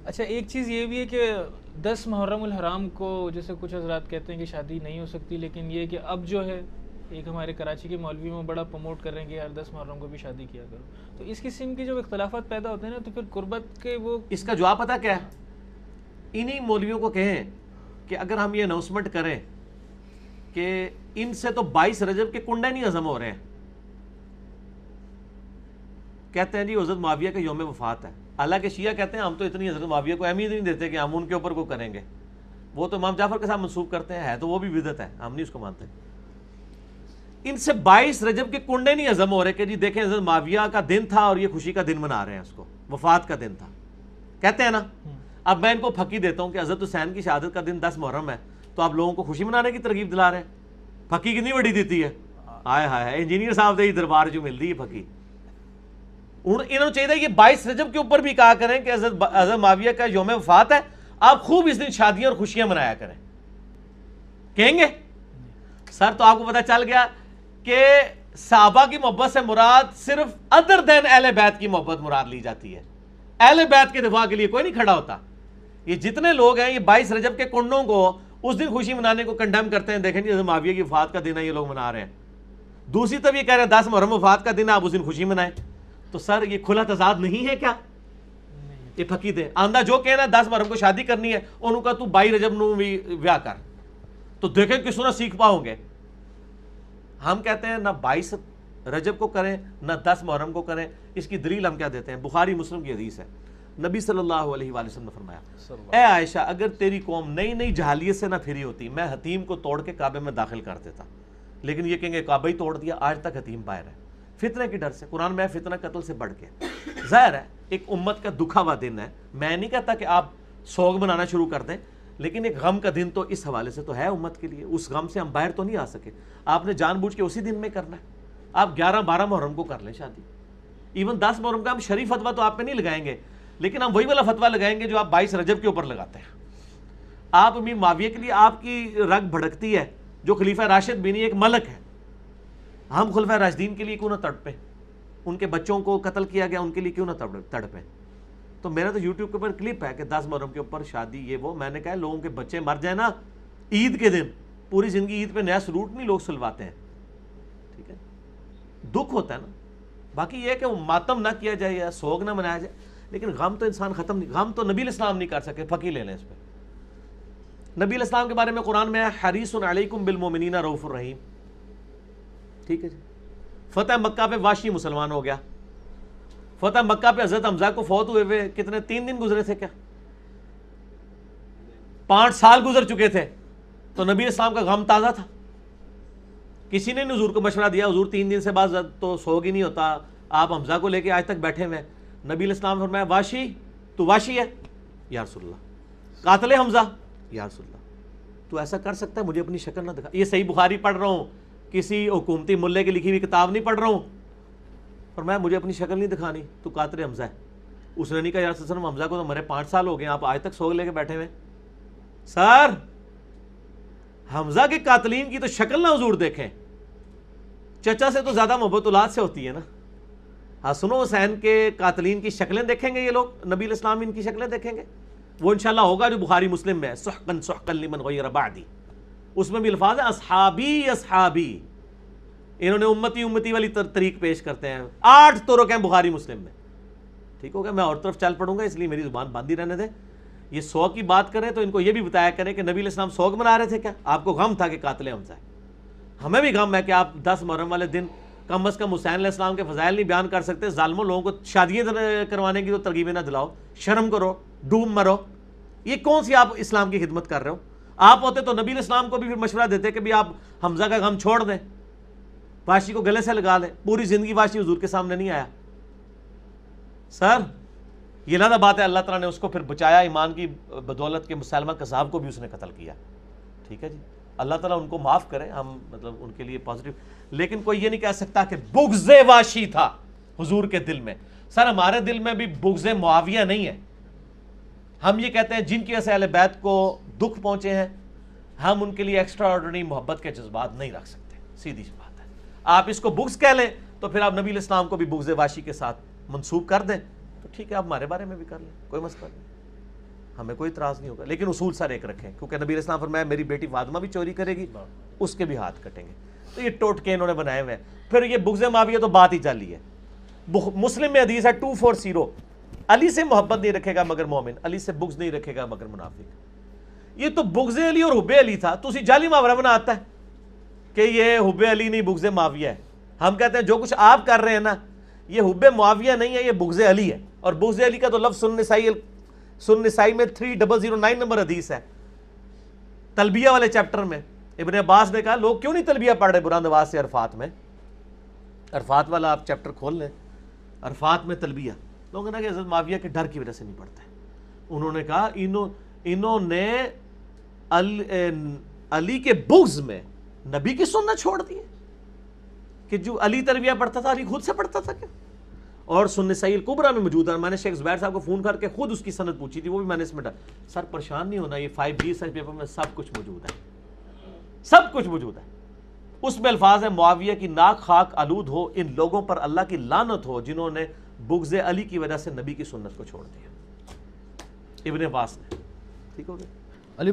اچھا ایک چیز یہ بھی ہے کہ 10 محرم الحرام کو جیسے کچھ حضرات کہتے ہیں کہ شادی نہیں ہو سکتی، لیکن یہ کہ اب جو ہے ایک ہمارے کراچی کے مولوی میں بڑا پروموٹ کر رہے ہیں کہ یار 10 محرم کو بھی شادی کیا کرو. تو اس قسم کے جب اختلافات پیدا ہوتے ہیں نا تو پھر قربت کے وہ اس کا جواب پتہ کیا ہے؟ انہی مولویوں کو کہیں کہ اگر ہم یہ اناؤنسمنٹ کریں کہ ان سے تو 22 رجب کے کنڈے نہیں ہضم ہو رہے ہیں، کہتے ہیں جی حضرت معاویہ کا یوم وفات ہے، حالانکہ شیعہ کہتے ہیں ہم تو اتنی حضرت معاویہ کو اہمیت نہیں دیتے کہ ہم ان کے اوپر کو کریں گے، وہ تو امام جعفر کے ساتھ منسوب کرتے ہیں، ہے تو وہ بھی بدعت ہے، ہم نہیں اس کو مانتے. ان سے 22 رجب کے کنڈے نہیں ہضم ہو رہے کہ جی دیکھیں حضرت معاویہ کا دن تھا اور یہ خوشی کا دن منا رہے ہیں، اس کو وفات کا دن تھا، کہتے ہیں نا. اب میں ان کو پھکی دیتا ہوں کہ حضرت حسین کی شہادت کا دن 10 محرم ہے، تو آپ لوگوں کو خوشی منانے کی ترغیب دلا رہے ہیں. پھکی کتنی بڑی دیتی ہے، آئے ہائے انجینئر صاحب دے دربار جو ملتی ہے پھکی. انہوں چاہیے کہ 22 رجب کے اوپر بھی کہا کریں کہ حضرت معاویہ کا یوم وفات ہے، آپ خوب اس دن شادیاں اور خوشیاں منایا کریں. کہیں گے سر تو آپ کو پتہ چل گیا کہ صحابہ کی محبت سے مراد صرف ادر دین اہل بیت کی محبت مراد لی جاتی ہے، اہل بیت کے دفاع کے لیے کوئی نہیں کھڑا ہوتا. یہ جتنے لوگ ہیں یہ 22 رجب کے کنڈوں کو اس دن خوشی منانے کو کنڈیم کرتے ہیں. دیکھیں جی حضرت معاویہ کی وفات کا دن ہے، یہ لوگ منا رہے ہیں. دوسری طرف یہ کہہ رہے ہیں 10 محرم وفات کا دن ہے، آپ اس دن خوشی منائیں. تو سر یہ کھلا تضاد نہیں ہے کیا؟ یہ پھکی دے آندہ جو کہنا 10 محرم کو شادی کرنی ہے انہوں کا تو 22 رجب نو بھی ویاہ کر، تو دیکھیں کس طرح سیکھ پاؤ گے. ہم کہتے ہیں نہ 22 رجب کو کریں نہ 10 محرم کو کریں. اس کی دلیل ہم کیا دیتے ہیں؟ بخاری مسلم کی حدیث ہے، نبی صلی اللہ علیہ وآلہ وسلم نے فرمایا اے عائشہ اگر تیری قوم نئی نئی جہالیت سے نہ پھری ہوتی میں حتیم کو توڑ کے کعبے میں داخل کر دیتا، لیکن یہ کہیں گے کعبہ ہی توڑ دیا، آج تک حتیم باہر ہے. فتنہ کی ڈر سے، قرآن میں فتنہ قتل سے بڑھ کے. ظاہر ہے ایک امت کا دکھا ہوا دن ہے، میں نہیں کہتا کہ آپ سوگ منانا شروع کر دیں، لیکن ایک غم کا دن تو اس حوالے سے تو ہے امت کے لیے. اس غم سے ہم باہر تو نہیں آ سکے، آپ نے جان بوجھ کے اسی دن میں کرنا ہے. آپ 11-12 محرم کو کر لیں شادی، ایون 10 محرم کا ہم شریف فتویٰ تو آپ پہ نہیں لگائیں گے، لیکن ہم وہی والا فتویٰ لگائیں گے جو آپ 22 رجب کے اوپر لگاتے ہیں. آپ امیر معاویہ کے لیے آپ کی رگ بھڑکتی ہے، جو خلیفہ راشد بھی نہیں ایک ملک ہے. ہم خلفۂ راشدین کے لیے کیوں نہ تڑپیں؟ ان کے بچوں کو قتل کیا گیا، ان کے لیے کیوں نہ تڑپیں؟ تو میرا تو یوٹیوب کے اوپر کلپ ہے کہ 10 محرم کے اوپر شادی یہ وہ. میں نے کہا لوگوں کے بچے مر جائیں نا عید کے دن، پوری زندگی عید پہ نیا سروٹ نہیں لوگ سلواتے ہیں، ٹھیک ہے، دکھ ہوتا ہے نا. باقی یہ کہ وہ ماتم نہ کیا جائے یا سوگ نہ منایا جائے، لیکن غم تو انسان ختم نہیں، غم تو نبی الاسلام نہیں کر سکے. پھکی لے لیں اس پہ. نبی الاسلام کے بارے میں قرآن میں ہے حریص علیکم بالمؤمنین رؤوف الرحیم، ٹھیک ہے جی. فتح مکہ پہ واشی مسلمان ہو گیا. فتح مکہ پہ حضرت حمزہ کو فوت ہوئے ہوئے کتنے 3 دن گزرے تھے کیا؟ 5 سال گزر چکے تھے. تو نبی اسلام کا غم تازہ تھا. کسی نے حضور کو مشورہ دیا حضور 3 دن سے بعد تو سوگ ہی نہیں ہوتا، آپ حمزہ کو لے کے آج تک بیٹھے ہوئے. نبی الاسلام فرمایا واشی تو واشی ہے یا رسول اللہ، قاتل حمزہ یا رسول اللہ تو ایسا کر سکتا ہے؟ مجھے اپنی شکل نہ دکھا. یہ صحیح بخاری پڑھ رہا ہوں، کسی حکومتی ملے کی لکھی ہوئی کتاب نہیں پڑھ رہا ہوں. فرمایا مجھے اپنی شکل نہیں دکھانی، تو قاتل حمزہ ہے. اس نے نہیں کہا یا رسول اللہ حمزہ کو تو مرے 5 سال ہو گئے، آپ آج تک سوگ لے کے بیٹھے ہوئے. سر حمزہ کے قاتلین کی تو شکل نہ حضور دیکھیں. چچا سے تو زیادہ محبت اولاد سے ہوتی ہے نا. حسن و حسین کے قاتلین کی شکلیں دیکھیں گے یہ لوگ، نبی الاسلام ان کی شکلیں دیکھیں گے. وہ انشاءاللہ ہوگا جو بخاری مسلم میں ہے سحقا سحقا لمن غیر بعدی، اس میں بھی الفاظ ہیں اصحابی اصحابی. انہوں نے امتی امتی والی طریق پیش کرتے ہیں. 8 طرق ہیں بخاری مسلم میں. ٹھیک ہو گیا، میں اور طرف چل پڑوں گا اس لیے میری زبان بند ہی رہنے دیں. یہ سوگ کی بات کریں تو ان کو یہ بھی بتایا کریں کہ نبی علیہ السلام سوگ منا رہے تھے کیا؟ آپ کو غم تھا کہ قاتل حمزہ ہے. ہمیں بھی غم ہے کہ آپ 10 محرم والے دن کم از کم حسین علیہ السلام کے فضائل نہیں بیان کر سکتے. ظالموں لوگوں کو شادیاں کروانے کی تو ترغیبیں نہ دلاؤ، شرم کرو، ڈوب مرو. یہ کون سی آپ اسلام کی خدمت کر رہے ہو؟ آپ ہوتے تو نبی علیہ السلام کو بھی پھر مشورہ دیتے کہ بھی آپ حمزہ کا غم چھوڑ دیں، واشی کو گلے سے لگا دیں. پوری زندگی واشی حضور کے سامنے نہیں آیا. سر یہ لادہ بات ہے، اللہ تعالیٰ نے اس کو پھر بچایا ایمان کی بدولت کے. مسلمہ کذاب کو بھی اس نے قتل کیا. ٹھیک ہے جی، اللہ تعالیٰ ان کو معاف کرے، ہم مطلب ان کے لیے پازیٹیو. لیکن کوئی یہ نہیں کہہ سکتا کہ بغض واشی تھا حضور کے دل میں. سر ہمارے دل میں بھی بغض معاویہ نہیں ہے. ہم یہ کہتے ہیں جن کی وجہ سے اہل بیت کو دکھ پہنچے ہیں، ہم ان کے لیے ایکسٹرا آرڈنری محبت کے جذبات نہیں رکھ سکتے. سیدھی سی بات ہے. آپ اس کو بغض کہہ لیں تو پھر آپ نبی علیہ السلام کو بھی بغض واشی کے ساتھ منسوب کر دیں تو ٹھیک ہے، آپ ہمارے بارے میں بھی کر لیں، کوئی مسئلہ نہیں. ہمیں کوئی اعتراض نہیں ہوگا، لیکن اصول سر ایک رکھیں، کیونکہ نبی علیہ السلام فرمایا میری بیٹی فاطمہ بھی چوری کرے گی، اس کے بھی ہاتھ کٹیں گے. تو یہ ٹوٹکے انہوں نے بنائے ہوئے ہیں. پھر یہ بغض معاویہ تو بات ہی جعلی ہے. مسلم میں حدیث ہے 240، علی سے محبت نہیں رکھے گا مگر مومن، علی سے بغض نہیں رکھے گا مگر منافق. یہ تو بغض علی اور حب علی تھا، تو اسی جعلی محاورہ بنا آتا ہے کہ یہ حب علی نہیں بغض معاویہ ہے. ہم کہتے ہیں جو کچھ آپ کر رہے ہیں نا یہ حب معاویہ نہیں ہے، یہ بغض علی ہے. اور بغض علی کا تو لفظ سنن نسائی میں 3009 نمبر حدیث ہے، تلبیہ والے چیپٹر میں. ابن عباس نے کہا لوگ کیوں نہیں تلبیہ پڑھ رہے بلند آواز سے عرفات میں؟ عرفات والا آپ چیپٹر کھول لیں، عرفات میں تلبیہ. لوگوں نے کہا کہ حضرت معاویہ کے ڈر کی وجہ سے نہیں پڑھتے. انہوں نے کہا انہوں نے علی کے بغض میں نبی کی سنت چھوڑ دی ہے کہ جو علی تلبیہ پڑھتا تھا علی خود سے پڑھتا تھا کیا؟ اور سنن نسائی الکبریٰ میں موجود ہے. میں نے شیخ زبیر صاحب کو فون کر کے خود اس کی سند پوچھی تھی، وہ بھی میں نے اس میں سر پریشان نہیں ہونا، یہ 5B سائز پیپر میں سب کچھ موجود ہے، سب کچھ موجود ہے. اس میں الفاظ ہیں معاویہ کی ناک خاک آلود ہو، ان لوگوں پر اللہ کی لعنت ہو جنہوں نے بغض علی کی وجہ سے نبی کی سنت کو چھوڑ دیا. ابن عباس نے. ٹھیک ہو گیا. علی